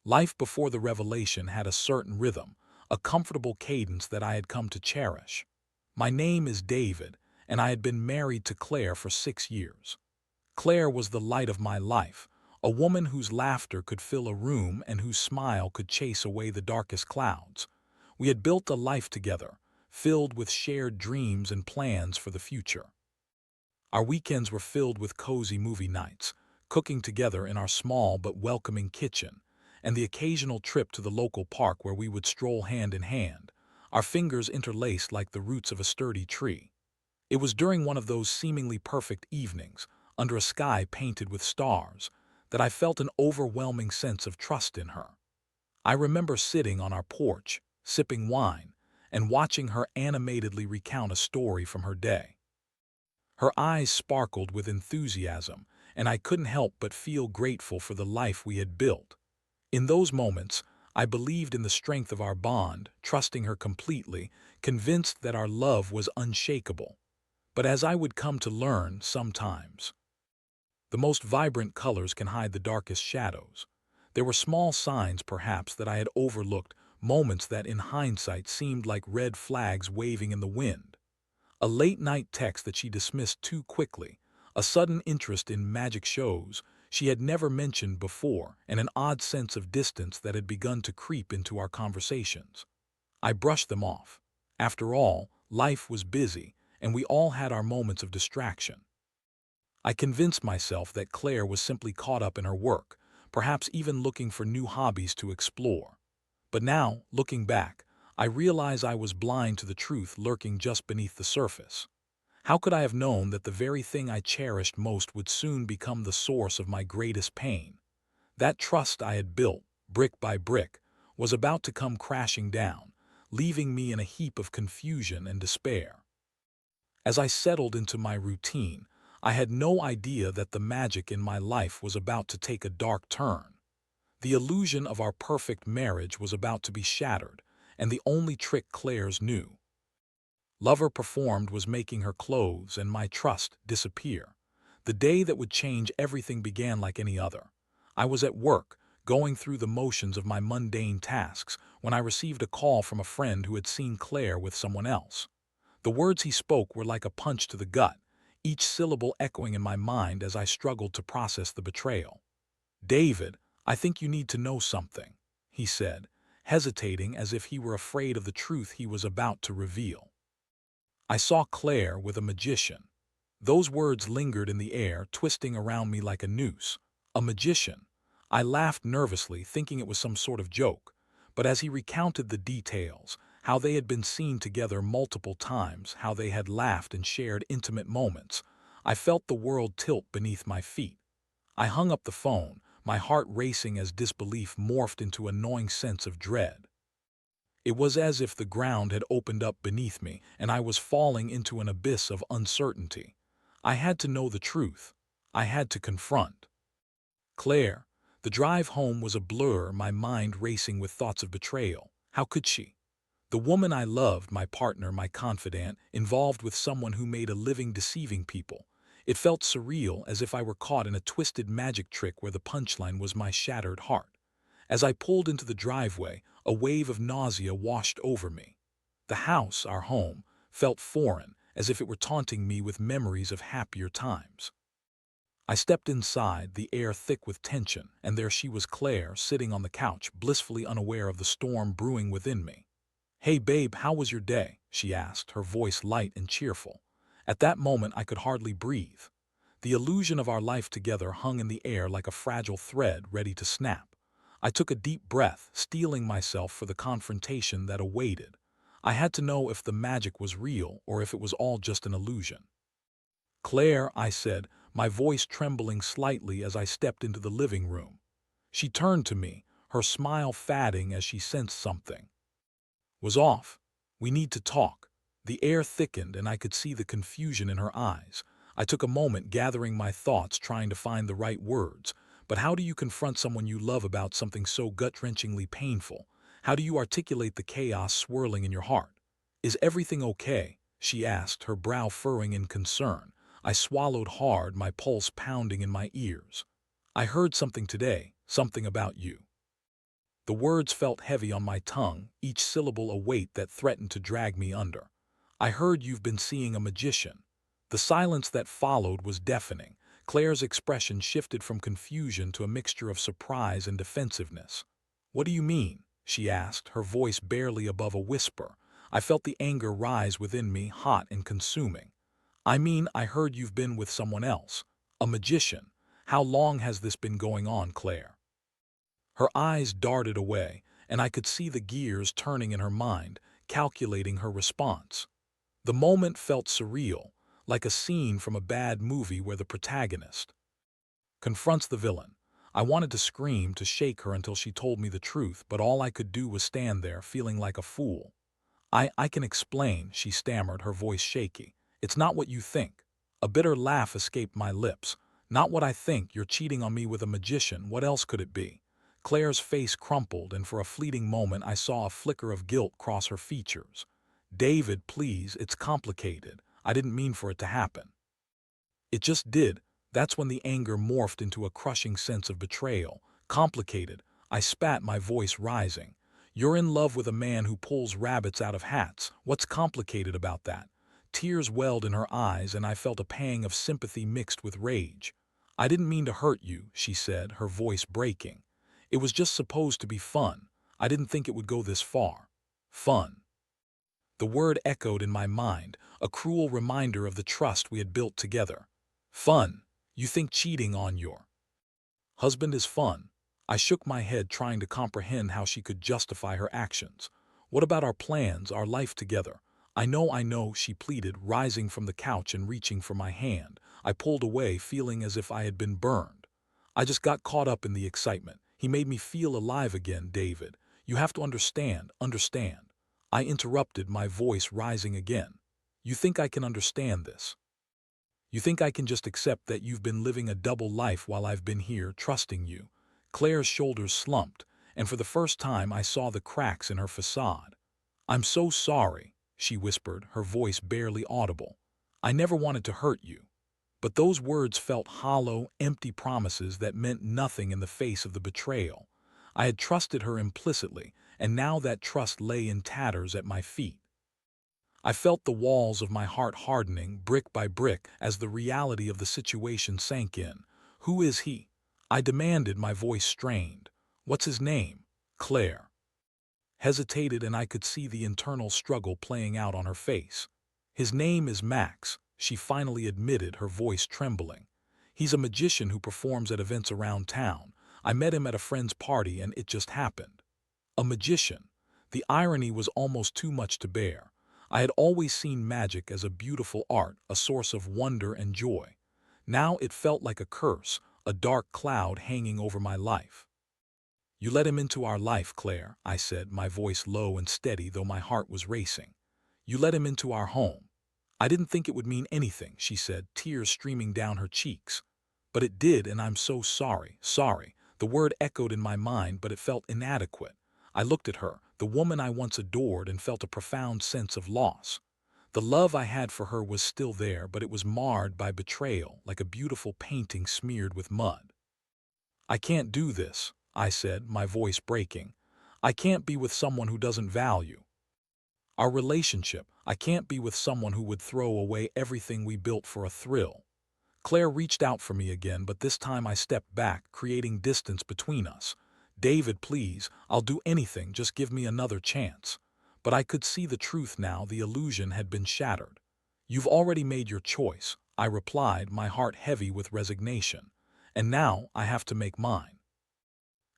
Life before the revelation had a certain rhythm, a comfortable cadence that I had come to cherish. My name is David, and I had been married to Claire for 6 years. Claire was the light of my life, a woman whose laughter could fill a room and whose smile could chase away the darkest clouds. We had built a life together, filled with shared dreams and plans for the future. Our weekends were filled with cozy movie nights, cooking together in our small but welcoming kitchen, and the occasional trip to the local park where we would stroll hand in hand, our fingers interlaced like the roots of a sturdy tree. It was during one of those seemingly perfect evenings, under a sky painted with stars, that I felt an overwhelming sense of trust in her. I remember sitting on our porch, sipping wine, and watching her animatedly recount a story from her day. Her eyes sparkled with enthusiasm, and I couldn't help but feel grateful for the life we had built. In those moments, I believed in the strength of our bond, trusting her completely, convinced that our love was unshakable. But as I would come to learn sometimes, the most vibrant colors can hide the darkest shadows. There were small signs, perhaps, that I had overlooked, moments that in hindsight seemed like red flags waving in the wind. A late-night text that she dismissed too quickly, a sudden interest in magic shows she had never mentioned before, and an odd sense of distance that had begun to creep into our conversations. I brushed them off. After all, life was busy, and we all had our moments of distraction. I convinced myself that Claire was simply caught up in her work, perhaps even looking for new hobbies to explore. But now, looking back, I realize I was blind to the truth lurking just beneath the surface. How could I have known that the very thing I cherished most would soon become the source of my greatest pain? That trust I had built, brick by brick, was about to come crashing down, leaving me in a heap of confusion and despair. As I settled into my routine, I had no idea that the magic in my life was about to take a dark turn. The illusion of our perfect marriage was about to be shattered, and the only trick Claire's new lover performed was making her clothes and my trust disappear. The day that would change everything began like any other. I was at work, going through the motions of my mundane tasks, when I received a call from a friend who had seen Claire with someone else. The words he spoke were like a punch to the gut, each syllable echoing in my mind as I struggled to process the betrayal. "David, I think you need to know something," he said, hesitating as if he were afraid of the truth he was about to reveal. I saw Claire with a magician. Those words lingered in the air, twisting around me like a noose. A magician. I laughed nervously, thinking it was some sort of joke. But as he recounted the details, how they had been seen together multiple times, how they had laughed and shared intimate moments, I felt the world tilt beneath my feet. I hung up the phone, my heart racing as disbelief morphed into a gnawing sense of dread. It was as if the ground had opened up beneath me and I was falling into an abyss of uncertainty. I had to know the truth. I had to confront Claire. The drive home was a blur, my mind racing with thoughts of betrayal. How could she? The woman I loved, my partner, my confidant, involved with someone who made a living deceiving people. It felt surreal, as if I were caught in a twisted magic trick where the punchline was my shattered heart. As I pulled into the driveway, a wave of nausea washed over me. The house, our home, felt foreign, as if it were taunting me with memories of happier times. I stepped inside, the air thick with tension, and there she was, Claire, sitting on the couch, blissfully unaware of the storm brewing within me. "Hey babe, how was your day?" she asked, her voice light and cheerful. At that moment I could hardly breathe. The illusion of our life together hung in the air like a fragile thread ready to snap. I took a deep breath, steeling myself for the confrontation that awaited. I had to know if the magic was real or if it was all just an illusion. "Claire," I said, my voice trembling slightly as I stepped into the living room. She turned to me, her smile fading as she sensed something was off. "We need to talk." The air thickened and I could see the confusion in her eyes. I took a moment, gathering my thoughts, trying to find the right words. But how do you confront someone you love about something so gut-wrenchingly painful? How do you articulate the chaos swirling in your heart? "Is everything okay?" she asked, her brow furrowing in concern. I swallowed hard, my pulse pounding in my ears. "I heard something today, something about you." The words felt heavy on my tongue, each syllable a weight that threatened to drag me under. I heard you've been seeing a magician. The silence that followed was deafening. Claire's expression shifted from confusion to a mixture of surprise and defensiveness. What do you mean? She asked, her voice barely above a whisper. I felt the anger rise within me, hot and consuming. I mean, I heard you've been with someone else. A magician. How long has this been going on, Claire? Her eyes darted away, and I could see the gears turning in her mind, calculating her response. The moment felt surreal, like a scene from a bad movie where the protagonist confronts the villain. I wanted to scream, to shake her until she told me the truth, but all I could do was stand there, feeling like a fool. I can explain, she stammered, her voice shaky. It's not what you think. A bitter laugh escaped my lips. Not what I think. You're cheating on me with a magician. What else could it be? Claire's face crumpled, and for a fleeting moment I saw a flicker of guilt cross her features. David, please, it's complicated. I didn't mean for it to happen. It just did. That's when the anger morphed into a crushing sense of betrayal. Complicated. I spat, my voice rising. You're in love with a man who pulls rabbits out of hats. What's complicated about that? Tears welled in her eyes, and I felt a pang of sympathy mixed with rage. I didn't mean to hurt you, she said, her voice breaking. It was just supposed to be fun. I didn't think it would go this far. Fun. The word echoed in my mind, a cruel reminder of the trust we had built together. Fun. You think cheating on your husband is fun? I shook my head, trying to comprehend how she could justify her actions. What about our plans, our life together? I know, she pleaded, rising from the couch and reaching for my hand. I pulled away, feeling as if I had been burned. I just got caught up in the excitement. He made me feel alive again, David. You have to understand. I interrupted, my voice rising again. You think I can understand this? You think I can just accept that you've been living a double life while I've been here, trusting you? Claire's shoulders slumped, and for the first time I saw the cracks in her facade. I'm so sorry, she whispered, her voice barely audible. I never wanted to hurt you. But those words felt hollow, empty promises that meant nothing in the face of the betrayal. I had trusted her implicitly, and now that trust lay in tatters at my feet. I felt the walls of my heart hardening brick by brick as the reality of the situation sank in. Who is he? I demanded, my voice strained. What's his name? Claire hesitated, and I could see the internal struggle playing out on her face. His name is Max, she finally admitted, her voice trembling. He's a magician who performs at events around town. I met him at a friend's party and it just happened. A magician. The irony was almost too much to bear. I had always seen magic as a beautiful art, a source of wonder and joy. Now it felt like a curse, a dark cloud hanging over my life. You let him into our life, Claire, I said, my voice low and steady, though my heart was racing. You let him into our home. I didn't think it would mean anything, she said, tears streaming down her cheeks. But it did, and I'm so sorry. The word echoed in my mind, but it felt inadequate. I looked at her, the woman I once adored, and felt a profound sense of loss. The love I had for her was still there, but it was marred by betrayal, like a beautiful painting smeared with mud. I can't do this, I said, my voice breaking. I can't be with someone who doesn't value our relationship. I can't be with someone who would throw away everything we built for a thrill. Claire reached out for me again, but this time I stepped back, creating distance between us. David, please, I'll do anything, just give me another chance. But I could see the truth now, the illusion had been shattered. You've already made your choice, I replied, my heart heavy with resignation. And now I have to make mine.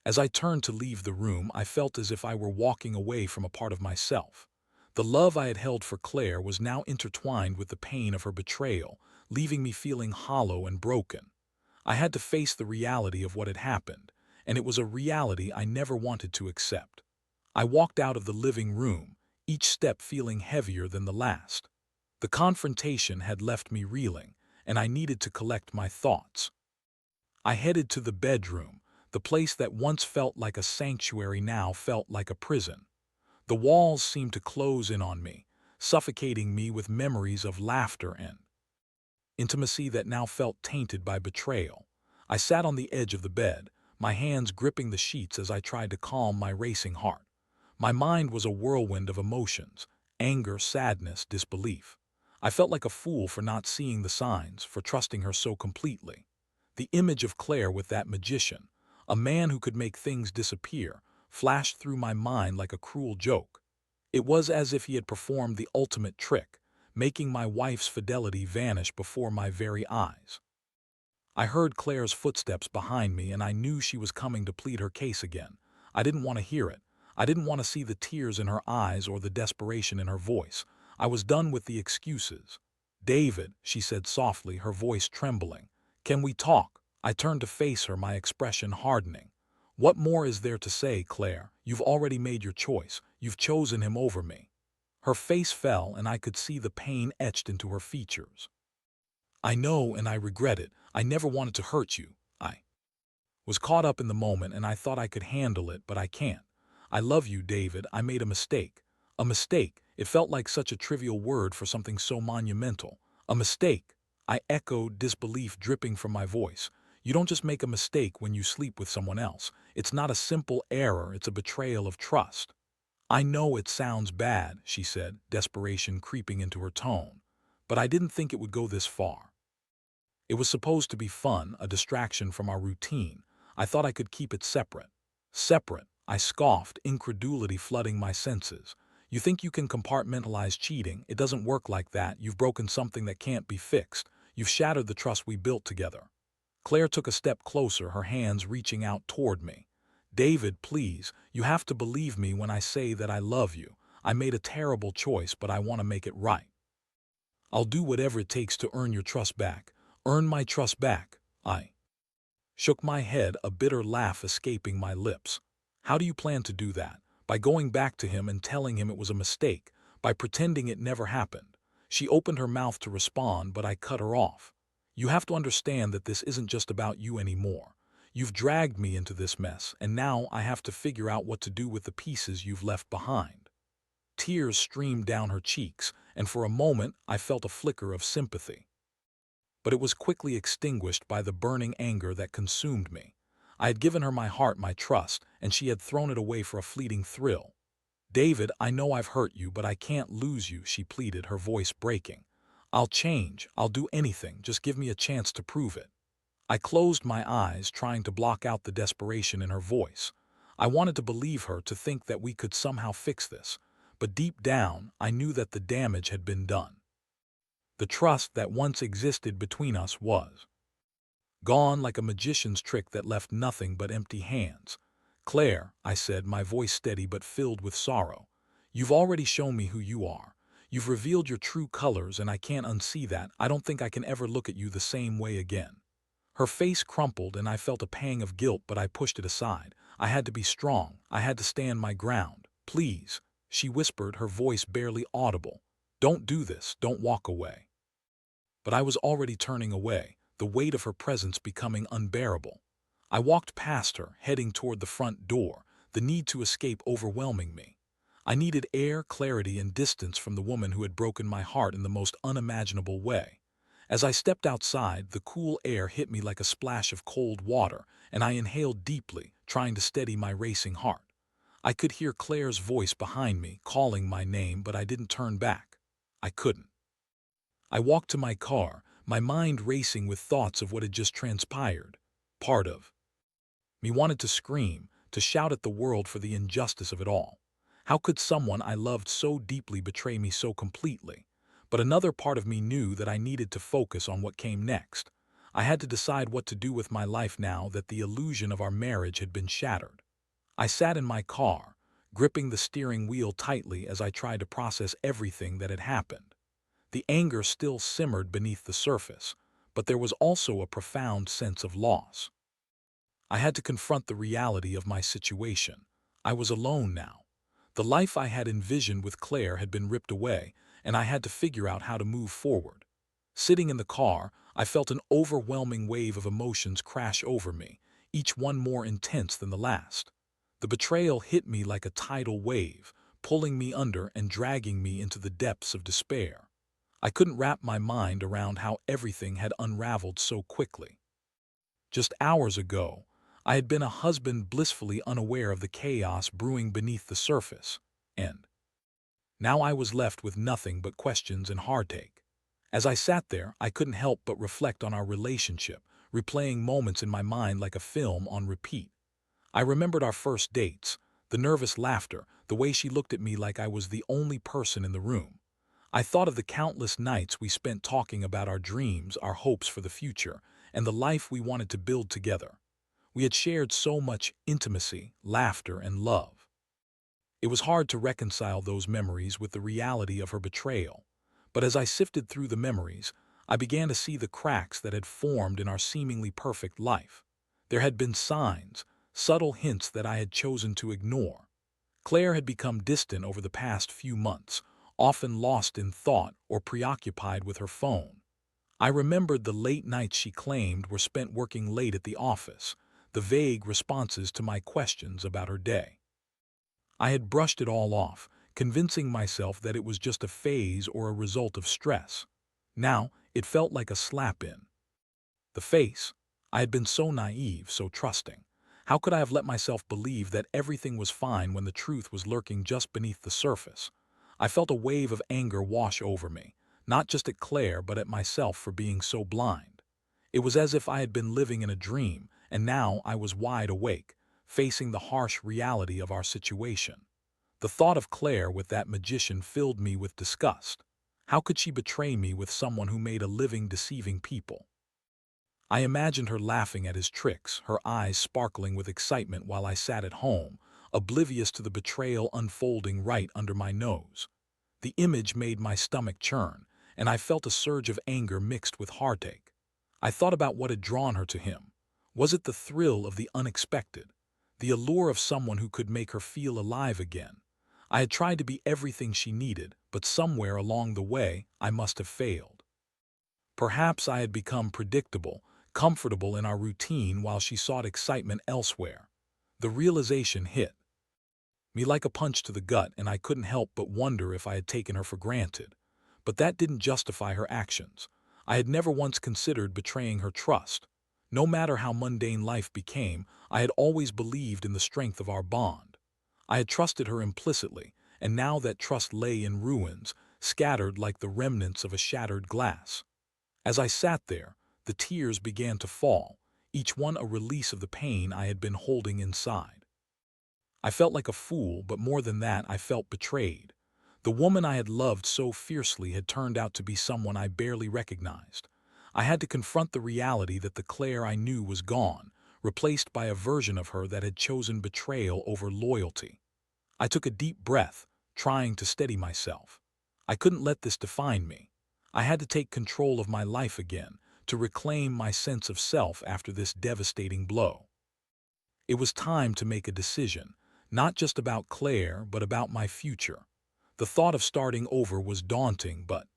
As I turned to leave the room, I felt as if I were walking away from a part of myself. The love I had held for Claire was now intertwined with the pain of her betrayal, leaving me feeling hollow and broken. I had to face the reality of what had happened, and it was a reality I never wanted to accept. I walked out of the living room, each step feeling heavier than the last. The confrontation had left me reeling, and I needed to collect my thoughts. I headed to the bedroom. The place that once felt like a sanctuary now felt like a prison. The walls seemed to close in on me, suffocating me with memories of laughter and intimacy that now felt tainted by betrayal. I sat on the edge of the bed, my hands gripping the sheets as I tried to calm my racing heart. My mind was a whirlwind of emotions: anger, sadness, disbelief. I felt like a fool for not seeing the signs, for trusting her so completely. The image of Claire with that magician, a man who could make things disappear, flashed through my mind like a cruel joke. It was as if he had performed the ultimate trick, making my wife's fidelity vanish before my very eyes. I heard Claire's footsteps behind me, and I knew she was coming to plead her case again. I didn't want to hear it. I didn't want to see the tears in her eyes or the desperation in her voice. I was done with the excuses. "David," she said softly, her voice trembling. "Can we talk?" I turned to face her, my expression hardening. "What more is there to say, Claire? You've already made your choice. You've chosen him over me." Her face fell, and I could see the pain etched into her features. "I know, and I regret it. I never wanted to hurt you. I was caught up in the moment, and I thought I could handle it, but I can't. I love you, David. I made a mistake." A mistake. It felt like such a trivial word for something so monumental. A mistake. I echoed, disbelief dripping from my voice. "You don't just make a mistake when you sleep with someone else. It's not a simple error, it's a betrayal of trust." "I know it sounds bad," she said, desperation creeping into her tone. "But I didn't think it would go this far. It was supposed to be fun, a distraction from our routine. I thought I could keep it separate." "Separate?" I scoffed, incredulity flooding my senses. "You think you can compartmentalize cheating? It doesn't work like that. You've broken something that can't be fixed. You've shattered the trust we built together." Claire took a step closer, her hands reaching out toward me. "David, please, you have to believe me when I say that I love you. I made a terrible choice, but I want to make it right. I'll do whatever it takes to earn your trust back." "Earn my trust back?" I shook my head, a bitter laugh escaping my lips. "How do you plan to do that? By going back to him and telling him it was a mistake? By pretending it never happened?" She opened her mouth to respond, but I cut her off. "You have to understand that this isn't just about you anymore. You've dragged me into this mess, and now I have to figure out what to do with the pieces you've left behind." Tears streamed down her cheeks, and for a moment I felt a flicker of sympathy. But it was quickly extinguished by the burning anger that consumed me. I had given her my heart, my trust, and she had thrown it away for a fleeting thrill. "David, I know I've hurt you, but I can't lose you," she pleaded, her voice breaking. "I'll change. I'll do anything. Just give me a chance to prove it." I closed my eyes, trying to block out the desperation in her voice. I wanted to believe her, to think that we could somehow fix this. But deep down, I knew that the damage had been done. The trust that once existed between us was gone, like a magician's trick that left nothing but empty hands. "Claire," I said, my voice steady but filled with sorrow, "you've already shown me who you are. You've revealed your true colors, and I can't unsee that. I don't think I can ever look at you the same way again." Her face crumpled, and I felt a pang of guilt, but I pushed it aside. I had to be strong. I had to stand my ground. "Please," she whispered, her voice barely audible. "Don't do this. Don't walk away." But I was already turning away, the weight of her presence becoming unbearable. I walked past her, heading toward the front door, the need to escape overwhelming me. I needed air, clarity, and distance from the woman who had broken my heart in the most unimaginable way. As I stepped outside, the cool air hit me like a splash of cold water, and I inhaled deeply, trying to steady my racing heart. I could hear Claire's voice behind me, calling my name, but I didn't turn back. I couldn't. I walked to my car, my mind racing with thoughts of what had just transpired. Part of me wanted to scream, to shout at the world for the injustice of it all. How could someone I loved so deeply betray me so completely? But another part of me knew that I needed to focus on what came next. I had to decide what to do with my life now that the illusion of our marriage had been shattered. I sat in my car, gripping the steering wheel tightly as I tried to process everything that had happened. The anger still simmered beneath the surface, but there was also a profound sense of loss. I had to confront the reality of my situation. I was alone now. The life I had envisioned with Claire had been ripped away, and I had to figure out how to move forward. Sitting in the car, I felt an overwhelming wave of emotions crash over me, each one more intense than the last. The betrayal hit me like a tidal wave, pulling me under and dragging me into the depths of despair. I couldn't wrap my mind around how everything had unraveled so quickly. Just hours ago, I had been a husband blissfully unaware of the chaos brewing beneath the surface, and now I was left with nothing but questions and heartache. As I sat there, I couldn't help but reflect on our relationship, replaying moments in my mind like a film on repeat. I remembered our first dates, the nervous laughter, the way she looked at me like I was the only person in the room. I thought of the countless nights we spent talking about our dreams, our hopes for the future, and the life we wanted to build together. We had shared so much intimacy, laughter, and love. It was hard to reconcile those memories with the reality of her betrayal. But as I sifted through the memories, I began to see the cracks that had formed in our seemingly perfect life. There had been signs, subtle hints that I had chosen to ignore. Claire had become distant over the past few months, often lost in thought or preoccupied with her phone. I remembered the late nights she claimed were spent working late at the office, the vague responses to my questions about her day. I had brushed it all off, convincing myself that it was just a phase or a result of stress. Now, it felt like a slap in the face. I had been so naive, so trusting. How could I have let myself believe that everything was fine when the truth was lurking just beneath the surface? I felt a wave of anger wash over me, not just at Claire but at myself for being so blind. It was as if I had been living in a dream, and now I was wide awake, facing the harsh reality of our situation. The thought of Claire with that magician filled me with disgust. How could she betray me with someone who made a living deceiving people? I imagined her laughing at his tricks, her eyes sparkling with excitement while I sat at home, oblivious to the betrayal unfolding right under my nose. The image made my stomach churn, and I felt a surge of anger mixed with heartache. I thought about what had drawn her to him. Was it the thrill of the unexpected, the allure of someone who could make her feel alive again? I had tried to be everything she needed, but somewhere along the way, I must have failed. Perhaps I had become predictable, comfortable in our routine while she sought excitement elsewhere. The realization hit me like a punch to the gut, and I couldn't help but wonder if I had taken her for granted. But that didn't justify her actions. I had never once considered betraying her trust. No matter how mundane life became, I had always believed in the strength of our bond. I had trusted her implicitly, and now that trust lay in ruins, scattered like the remnants of a shattered glass. As I sat there, the tears began to fall, each one a release of the pain I had been holding inside. I felt like a fool, but more than that, I felt betrayed. The woman I had loved so fiercely had turned out to be someone I barely recognized. I had to confront the reality that the Claire I knew was gone, replaced by a version of her that had chosen betrayal over loyalty. I took a deep breath, trying to steady myself. I couldn't let this define me. I had to take control of my life again, to reclaim my sense of self after this devastating blow. It was time to make a decision, not just about Claire, but about my future. The thought of starting over was daunting, but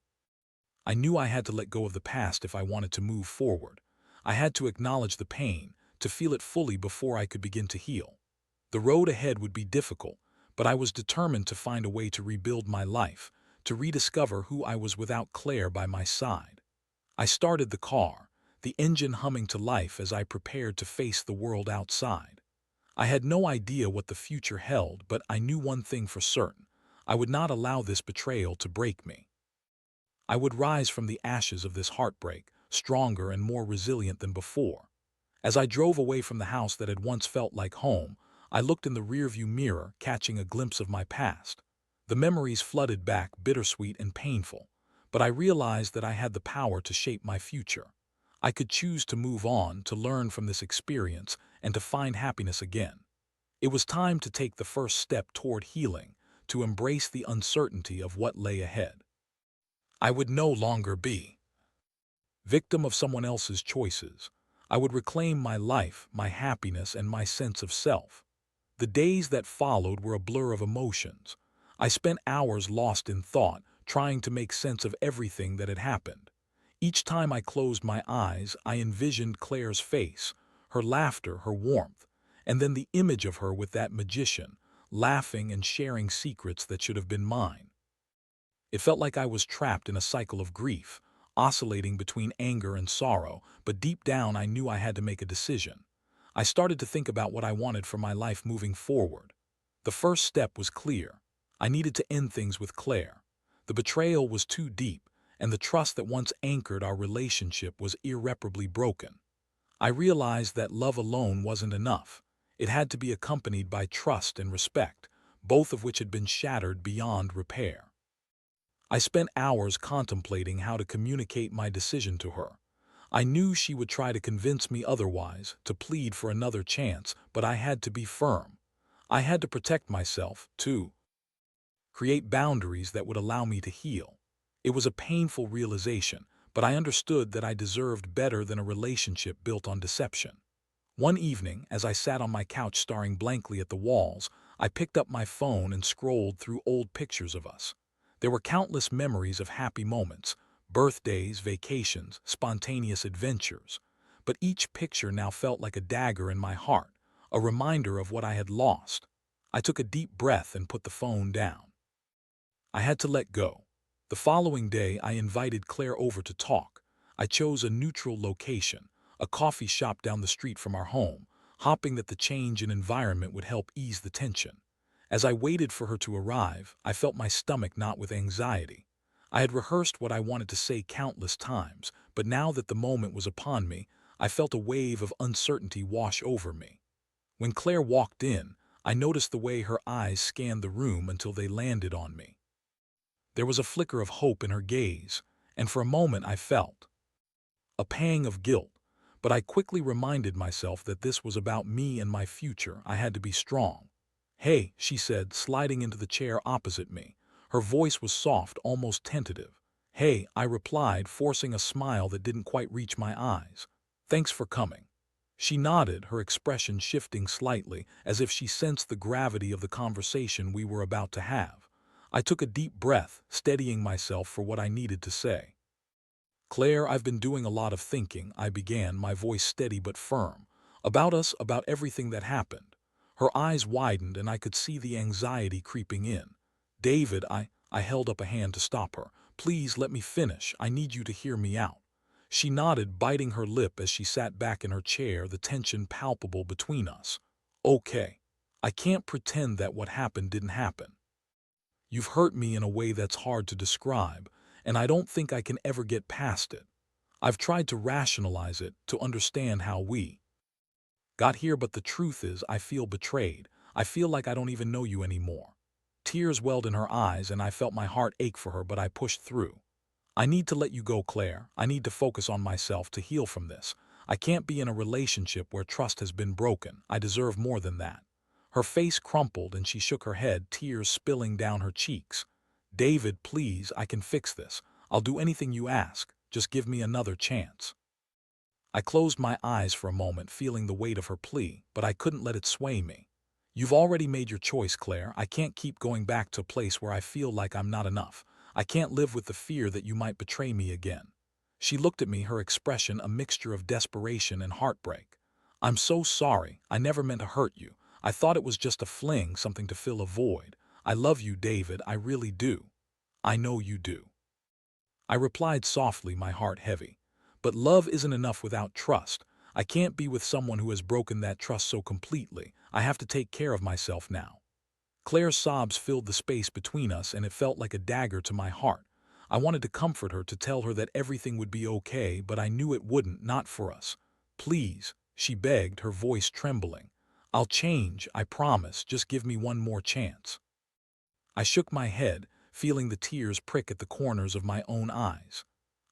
I knew I had to let go of the past if I wanted to move forward. I had to acknowledge the pain, to feel it fully before I could begin to heal. The road ahead would be difficult, but I was determined to find a way to rebuild my life, to rediscover who I was without Claire by my side. I started the car, the engine humming to life as I prepared to face the world outside. I had no idea what the future held, but I knew one thing for certain. I would not allow this betrayal to break me. I would rise from the ashes of this heartbreak, stronger and more resilient than before. As I drove away from the house that had once felt like home, I looked in the rearview mirror, catching a glimpse of my past. The memories flooded back, bittersweet and painful, but I realized that I had the power to shape my future. I could choose to move on, to learn from this experience, and to find happiness again. It was time to take the first step toward healing, to embrace the uncertainty of what lay ahead. I would no longer be victim of someone else's choices. I would reclaim my life, my happiness, and my sense of self. The days that followed were a blur of emotions. I spent hours lost in thought, trying to make sense of everything that had happened. Each time I closed my eyes, I envisioned Claire's face, her laughter, her warmth, and then the image of her with that magician, laughing and sharing secrets that should have been mine. It felt like I was trapped in a cycle of grief, oscillating between anger and sorrow, but deep down I knew I had to make a decision. I started to think about what I wanted for my life moving forward. The first step was clear. I needed to end things with Claire. The betrayal was too deep, and the trust that once anchored our relationship was irreparably broken. I realized that love alone wasn't enough. It had to be accompanied by trust and respect, both of which had been shattered beyond repair. I spent hours contemplating how to communicate my decision to her. I knew she would try to convince me otherwise, to plead for another chance, but I had to be firm. I had to protect myself, too, create boundaries that would allow me to heal. It was a painful realization, but I understood that I deserved better than a relationship built on deception. One evening, as I sat on my couch staring blankly at the walls, I picked up my phone and scrolled through old pictures of us. There were countless memories of happy moments, birthdays, vacations, spontaneous adventures. But each picture now felt like a dagger in my heart, a reminder of what I had lost. I took a deep breath and put the phone down. I had to let go. The following day, I invited Claire over to talk. I chose a neutral location, a coffee shop down the street from our home, hoping that the change in environment would help ease the tension. As I waited for her to arrive, I felt my stomach knot with anxiety. I had rehearsed what I wanted to say countless times, but now that the moment was upon me, I felt a wave of uncertainty wash over me. When Claire walked in, I noticed the way her eyes scanned the room until they landed on me. There was a flicker of hope in her gaze, and for a moment I felt a pang of guilt, but I quickly reminded myself that this was about me and my future. I had to be strong. "Hey," she said, sliding into the chair opposite me. Her voice was soft, almost tentative. "Hey," I replied, forcing a smile that didn't quite reach my eyes. "Thanks for coming." She nodded, her expression shifting slightly, as if she sensed the gravity of the conversation we were about to have. I took a deep breath, steadying myself for what I needed to say. "Claire, I've been doing a lot of thinking," I began, my voice steady but firm. "About us, about everything that happened." Her eyes widened and I could see the anxiety creeping in. "David," I held up a hand to stop her. "Please let me finish. I need you to hear me out." She nodded, biting her lip as she sat back in her chair, the tension palpable between us. "Okay. I can't pretend that what happened didn't happen. You've hurt me in a way that's hard to describe, and I don't think I can ever get past it. I've tried to rationalize it, to understand how we got here, but the truth is I feel betrayed. I feel like I don't even know you anymore." Tears welled in her eyes and I felt my heart ache for her, but I pushed through. "I need to let you go, Claire. I need to focus on myself, to heal from this. I can't be in a relationship where trust has been broken. I deserve more than that." Her face crumpled and she shook her head, tears spilling down her cheeks. "David, please, I can fix this. I'll do anything you ask. Just give me another chance." I closed my eyes for a moment, feeling the weight of her plea, but I couldn't let it sway me. "You've already made your choice, Claire. I can't keep going back to a place where I feel like I'm not enough. I can't live with the fear that you might betray me again." She looked at me, her expression a mixture of desperation and heartbreak. "I'm so sorry. I never meant to hurt you. I thought it was just a fling, something to fill a void. I love you, David. I really do. I know you do." I replied softly, my heart heavy. "But love isn't enough without trust. I can't be with someone who has broken that trust so completely. I have to take care of myself now." Claire's sobs filled the space between us and it felt like a dagger to my heart. I wanted to comfort her, to tell her that everything would be okay, but I knew it wouldn't, not for us. "Please," she begged, her voice trembling. "I'll change, I promise. Just give me one more chance." I shook my head, feeling the tears prick at the corners of my own eyes.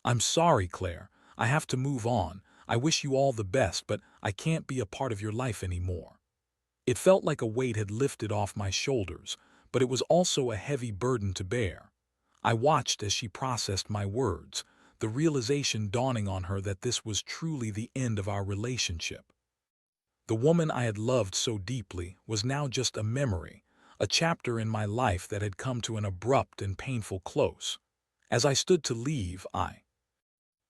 "I'm sorry, Claire. I have to move on. I wish you all the best, but I can't be a part of your life anymore." It felt like a weight had lifted off my shoulders, but it was also a heavy burden to bear. I watched as she processed my words, the realization dawning on her that this was truly the end of our relationship. The woman I had loved so deeply was now just a memory, a chapter in my life that had come to an abrupt and painful close. As I stood to leave, I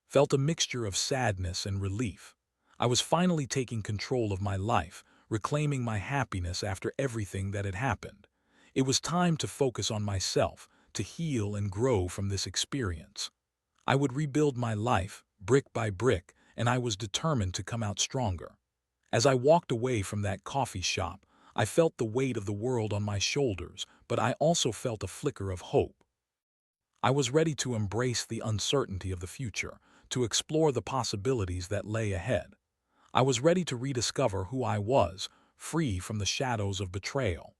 felt a mixture of sadness and relief. I was finally taking control of my life, reclaiming my happiness after everything that had happened. It was time to focus on myself, to heal and grow from this experience. I would rebuild my life, brick by brick, and I was determined to come out stronger. As I walked away from that coffee shop, I felt the weight of the world on my shoulders, but I also felt a flicker of hope. I was ready to embrace the uncertainty of the future, to explore the possibilities that lay ahead. I was ready to rediscover who I was, free from the shadows of betrayal.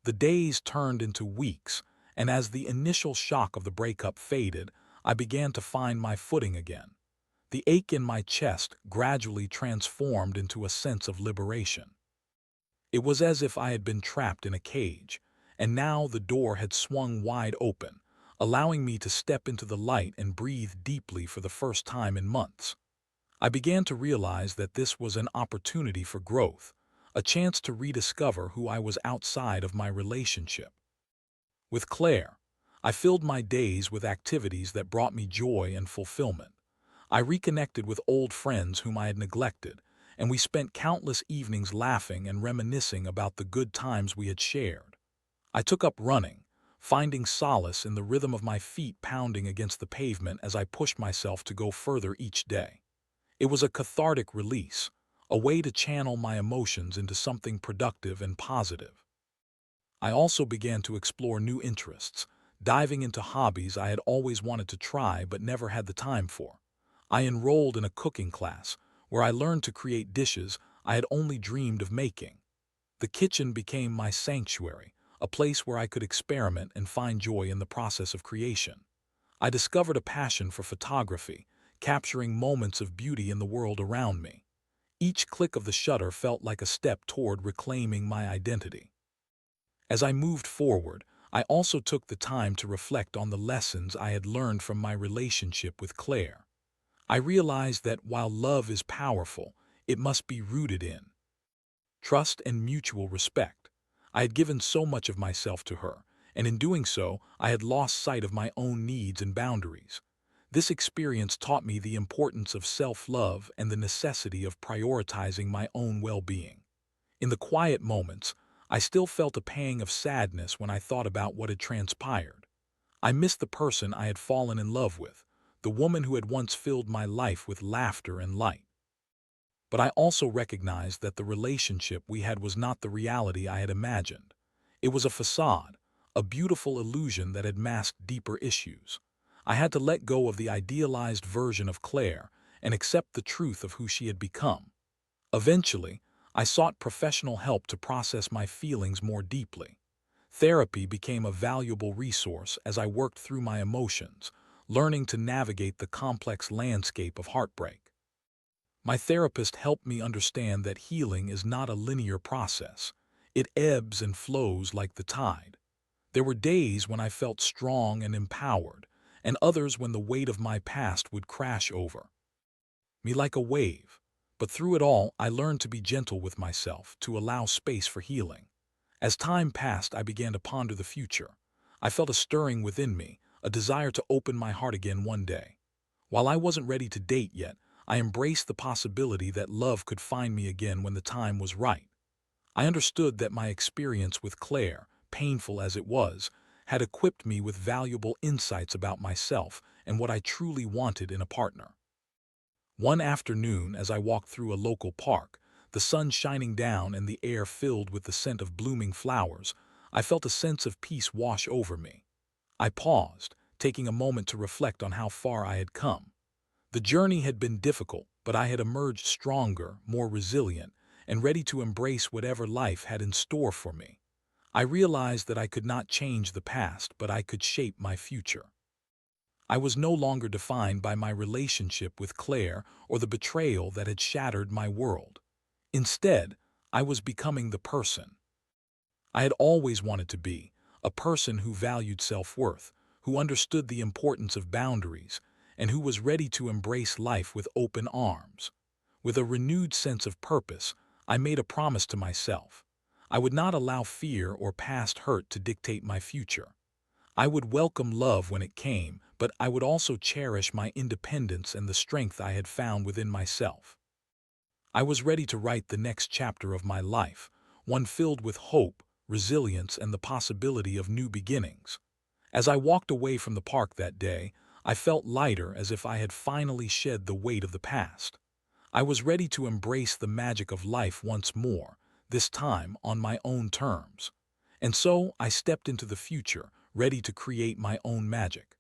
The days turned into weeks, and as the initial shock of the breakup faded, I began to find my footing again. The ache in my chest gradually transformed into a sense of liberation. It was as if I had been trapped in a cage, and now the door had swung wide open, allowing me to step into the light and breathe deeply for the first time in months. I began to realize that this was an opportunity for growth, a chance to rediscover who I was outside of my relationship. With Claire, I filled my days with activities that brought me joy and fulfillment. I reconnected with old friends whom I had neglected, and we spent countless evenings laughing and reminiscing about the good times we had shared. I took up running, finding solace in the rhythm of my feet pounding against the pavement as I pushed myself to go further each day. It was a cathartic release, a way to channel my emotions into something productive and positive. I also began to explore new interests, diving into hobbies I had always wanted to try but never had the time for. I enrolled in a cooking class, where I learned to create dishes I had only dreamed of making. The kitchen became my sanctuary, a place where I could experiment and find joy in the process of creation. I discovered a passion for photography, capturing moments of beauty in the world around me. Each click of the shutter felt like a step toward reclaiming my identity. As I moved forward, I also took the time to reflect on the lessons I had learned from my relationship with Claire. I realized that while love is powerful, it must be rooted in trust and mutual respect. I had given so much of myself to her, and in doing so, I had lost sight of my own needs and boundaries. This experience taught me the importance of self-love and the necessity of prioritizing my own well-being. In the quiet moments, I still felt a pang of sadness when I thought about what had transpired. I missed the person I had fallen in love with, the woman who had once filled my life with laughter and light. But I also recognized that the relationship we had was not the reality I had imagined. It was a facade, a beautiful illusion that had masked deeper issues. I had to let go of the idealized version of Claire and accept the truth of who she had become. Eventually, I sought professional help to process my feelings more deeply. Therapy became a valuable resource as I worked through my emotions, learning to navigate the complex landscape of heartbreak. My therapist helped me understand that healing is not a linear process. It ebbs and flows like the tide. There were days when I felt strong and empowered, and others when the weight of my past would crash over me like a wave. But through it all, I learned to be gentle with myself, to allow space for healing. As time passed, I began to ponder the future. I felt a stirring within me, a desire to open my heart again one day. While I wasn't ready to date yet, I embraced the possibility that love could find me again when the time was right. I understood that my experience with Claire, painful as it was, had equipped me with valuable insights about myself and what I truly wanted in a partner. One afternoon, as I walked through a local park, the sun shining down and the air filled with the scent of blooming flowers, I felt a sense of peace wash over me. I paused, taking a moment to reflect on how far I had come. The journey had been difficult, but I had emerged stronger, more resilient, and ready to embrace whatever life had in store for me. I realized that I could not change the past, but I could shape my future. I was no longer defined by my relationship with Claire or the betrayal that had shattered my world. Instead, I was becoming the person I had always wanted to be, a person who valued self-worth, who understood the importance of boundaries, and who was ready to embrace life with open arms. With a renewed sense of purpose, I made a promise to myself. I would not allow fear or past hurt to dictate my future. I would welcome love when it came, but I would also cherish my independence and the strength I had found within myself. I was ready to write the next chapter of my life, one filled with hope, resilience, and the possibility of new beginnings. As I walked away from the park that day, I felt lighter, as if I had finally shed the weight of the past. I was ready to embrace the magic of life once more, this time on my own terms. And so I stepped into the future, ready to create my own magic.